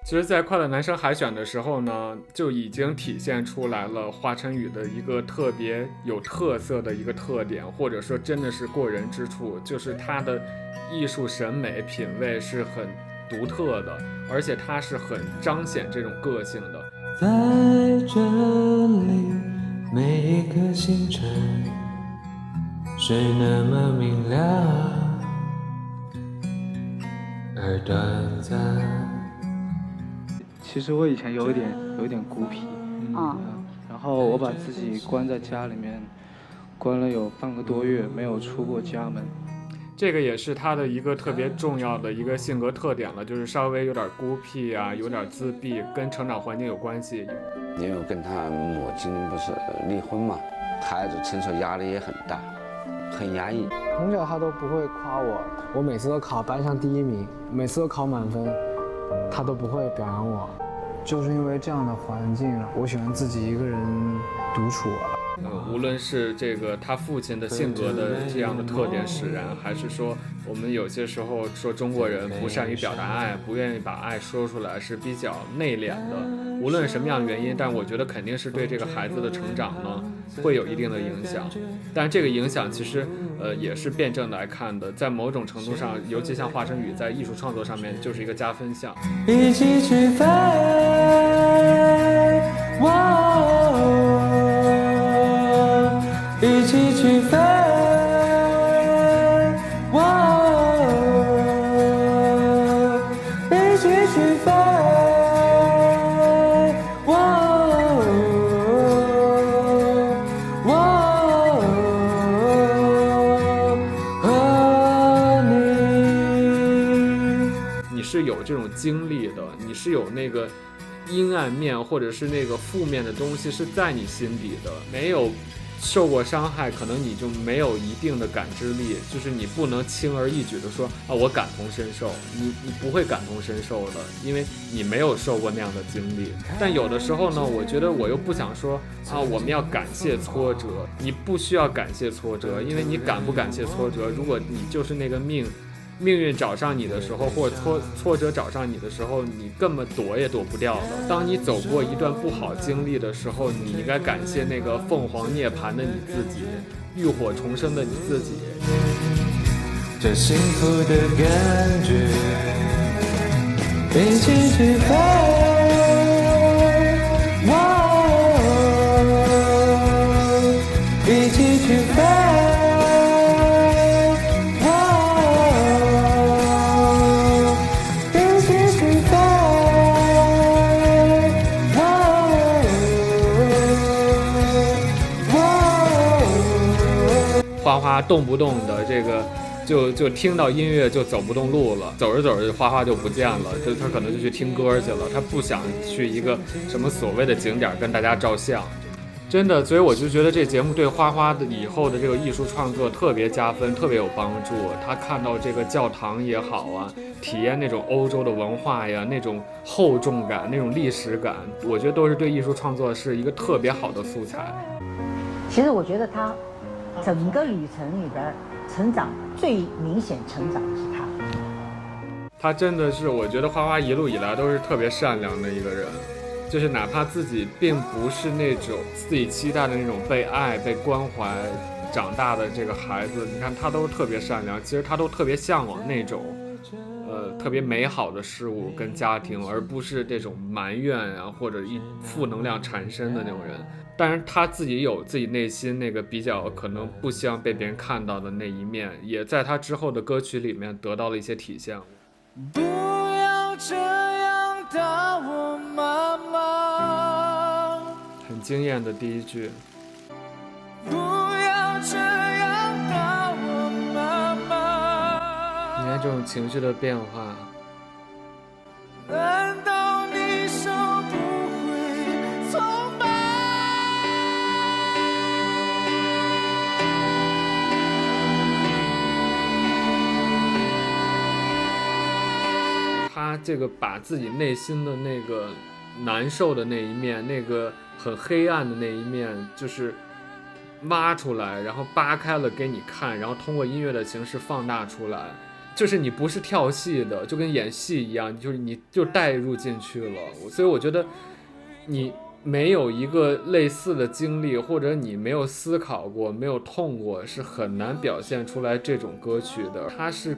其实在快乐男生海选的时候呢，就已经体现出来了华晨宇的一个特别有特色的一个特点，或者说真的是过人之处，就是他的艺术审美品味是很独特的，而且他是很彰显这种个性的。在这里每一颗星辰是那么明亮而短暂。其实我以前有一点孤僻，然后我把自己关在家里面，关了有半个多月，没有出过家门。这个也是他的一个特别重要的一个性格特点了，就是稍微有点孤僻啊，有点自闭，跟成长环境有关系。因为我跟他母亲不是离婚嘛，孩子承受压力也很大，很压抑。从小他都不会夸我，我每次都考班上第1名，每次都考满分，他都不会表扬我。就是因为这样的环境，我喜欢自己一个人独处无论是这个他父亲的性格的这样的特点使然，还是说我们有些时候说中国人不善于表达爱，不愿意把爱说出来，是比较内敛的。无论什么样的原因，但我觉得肯定是对这个孩子的成长呢会有一定的影响。但这个影响其实也是辩证的来看的，在某种程度上，尤其像华晨宇在艺术创作上面就是一个加分项。一起去飞，一起去飞，一起去飞，和你是有这种经历的，你是有那个阴暗面或者是那个负面的东西是在你心底的，没有受过伤害，可能你就没有一定的感知力，就是你不能轻而易举的说啊我感同身受，你不会感同身受的，因为你没有受过那样的经历。但有的时候呢，我觉得我又不想说啊我们要感谢挫折，你不需要感谢挫折，因为你感不感谢挫折，如果你就是那个命运找上你的时候，或者挫折找上你的时候，你根本躲也躲不掉的。当你走过一段不好经历的时候，你应该感谢那个凤凰涅槃的你自己，浴火重生的你自己。这幸福的感觉，一起去飞，一起去飞。花花动不动的这个就听到音乐就走不动路了，走着走着花花就不见了，就他可能就去听歌去了，他不想去一个什么所谓的景点跟大家照相，真的。所以我就觉得这节目对花花的以后的这个艺术创作特别加分，特别有帮助。他看到这个教堂也好啊，体验那种欧洲的文化呀，那种厚重感，那种历史感，我觉得都是对艺术创作是一个特别好的素材。其实我觉得他整个旅程里边成长最明显成长的是他真的是，我觉得花花一路以来都是特别善良的一个人，就是哪怕自己并不是那种自己期待的那种被爱被关怀长大的这个孩子，你看他都特别善良，其实他都特别向往那种特别美好的事物跟家庭，而不是这种埋怨啊或者负能量缠身的那种人。但是他自己有自己内心那个比较可能不希望被别人看到的那一面，也在他之后的歌曲里面得到了一些体现。不要这样打我妈妈，很惊艳的第一句，不要这样打我妈妈。你看这种情绪的变化，难道你收不回崇拜？他这个把自己内心的那个难受的那一面，那个很黑暗的那一面，就是挖出来，然后扒开了给你看，然后通过音乐的形式放大出来，就是你不是跳戏的，就跟演戏一样，就是你就带入进去了。所以我觉得你没有一个类似的经历，或者你没有思考过，没有痛过，是很难表现出来这种歌曲的。它是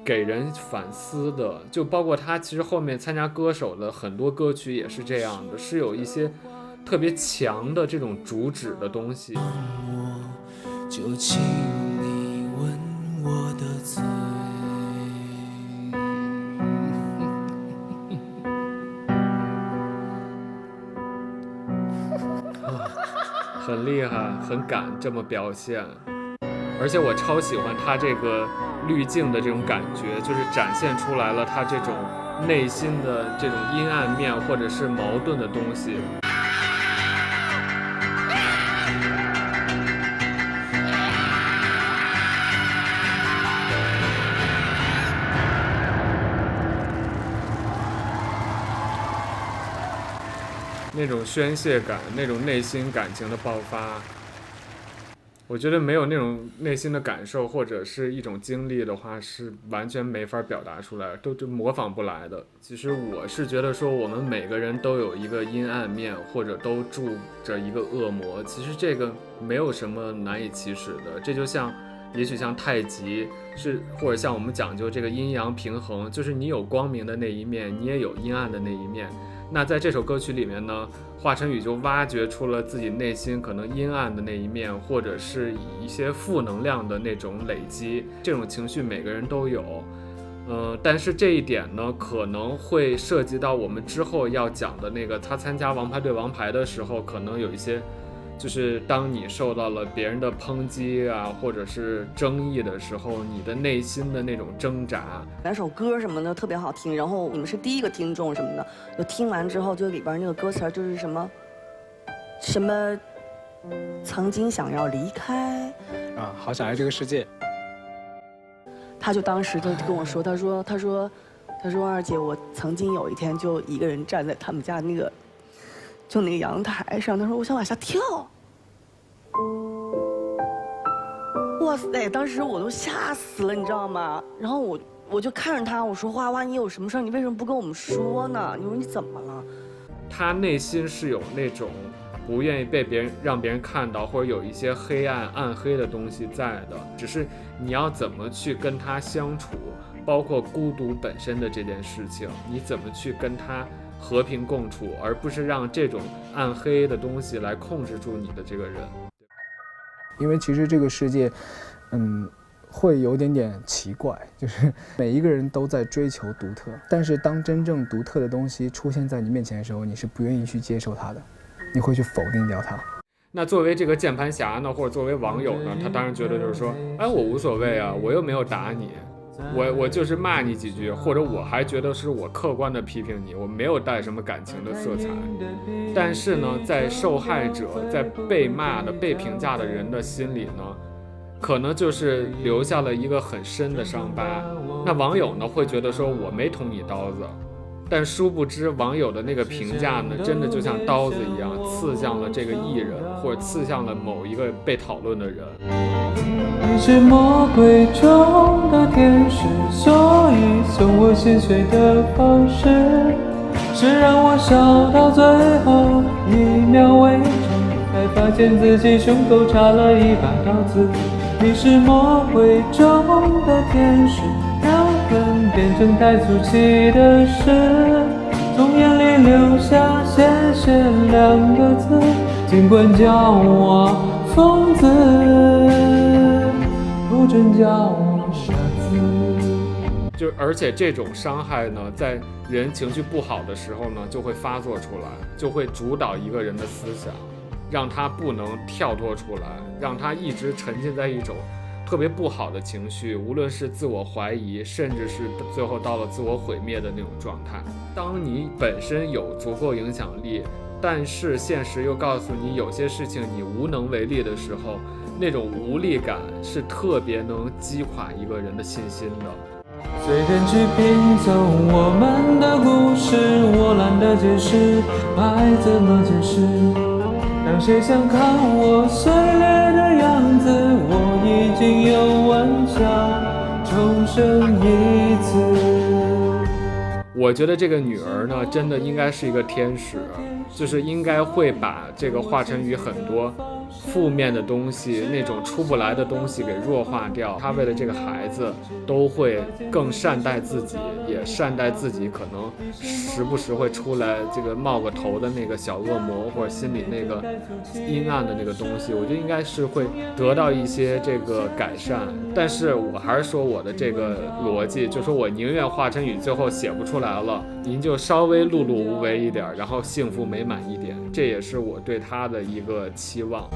给人反思的，就包括他其实后面参加歌手的很多歌曲也是这样的，是有一些特别强的这种主旨的东西。就请你吻我的嘴，很厉害，很敢这么表现，而且我超喜欢他这个滤镜的这种感觉，就是展现出来了他这种内心的这种阴暗面或者是矛盾的东西。那种宣泄感，那种内心感情的爆发，我觉得没有那种内心的感受或者是一种经历的话，是完全没法表达出来，都模仿不来的。其实我是觉得说，我们每个人都有一个阴暗面，或者都住着一个恶魔。其实这个没有什么难以启齿的，这就像，也许像太极是，或者像我们讲究这个阴阳平衡，就是你有光明的那一面，你也有阴暗的那一面。那在这首歌曲里面呢，华晨宇就挖掘出了自己内心可能阴暗的那一面，或者是一些负能量的那种累积，这种情绪每个人都有。但是这一点呢，可能会涉及到我们之后要讲的那个，他参加王牌对王牌的时候，可能有一些，就是当你受到了别人的抨击啊，或者是争议的时候，你的内心的那种挣扎。那首歌什么的特别好听，然后你们是第一个听众什么的，就听完之后，就里边那个歌词就是什么曾经想要离开啊，好想爱这个世界。他就当时就跟我说，他说二姐，我曾经有一天就一个人站在他们家那个阳台上，他说我想往下跳。哇塞！当时我都吓死了，你知道吗？然后我就看着他，我说花花，你有什么事儿？你为什么不跟我们说呢？你说你怎么了？他内心是有那种不愿意被让别人看到，或者有一些暗黑的东西在的，只是你要怎么去跟他相处，包括孤独本身的这件事情，你怎么去跟他和平共处，而不是让这种暗黑的东西来控制住你的这个人。因为其实这个世界，会有点奇怪，就是每一个人都在追求独特，但是当真正独特的东西出现在你面前的时候，你是不愿意去接受它的，你会去否定掉它。那作为这个键盘侠呢，或者作为网友呢，他当然觉得就是说，哎，我无所谓啊，我又没有打你。我就是骂你几句，或者我还觉得是我客观的批评你，我没有带什么感情的色彩。但是呢，在受害者、在被骂的、被评价的人的心里呢，可能就是留下了一个很深的伤疤。那网友呢，会觉得说我没捅你刀子，但殊不知网友的那个评价呢，真的就像刀子一样刺向了这个艺人，或者刺向了某一个被讨论的人。你是魔鬼中的天使，所以送我心碎的方式是让我笑到最后1秒为止，才发现自己胸口插了1把刀子。你是魔鬼中的天使，让人变成太俗气的事，从眼里流下谢谢2个字，尽管叫我疯子，不准叫我傻子。而且这种伤害呢，在人情绪不好的时候呢，就会发作出来，就会主导一个人的思想，让他不能跳脱出来，让他一直沉浸在一种特别不好的情绪，无论是自我怀疑，甚至是最后到了自我毁灭的那种状态。当你本身有足够影响力，但是现实又告诉你有些事情你无能为力的时候，那种无力感是特别能击垮一个人的信心的。随便去拼凑我们的故事，我懒得解释，爱怎么解释？当谁想看我碎裂的样子，我已经有玩笑重生一次。我觉得这个女儿呢，真的应该是一个天使，就是应该会把这个华晨宇很多负面的东西，那种出不来的东西给弱化掉。他为了这个孩子，都会更善待自己，也善待自己可能时不时会出来这个冒个头的那个小恶魔，或者心里那个阴暗的那个东西。我觉得应该是会得到一些这个改善。但是我还是说我的这个逻辑，就是说我宁愿华晨宇最后写不出来了，您就稍微碌碌无为一点，然后幸福美满一点，这也是我对他的一个期望。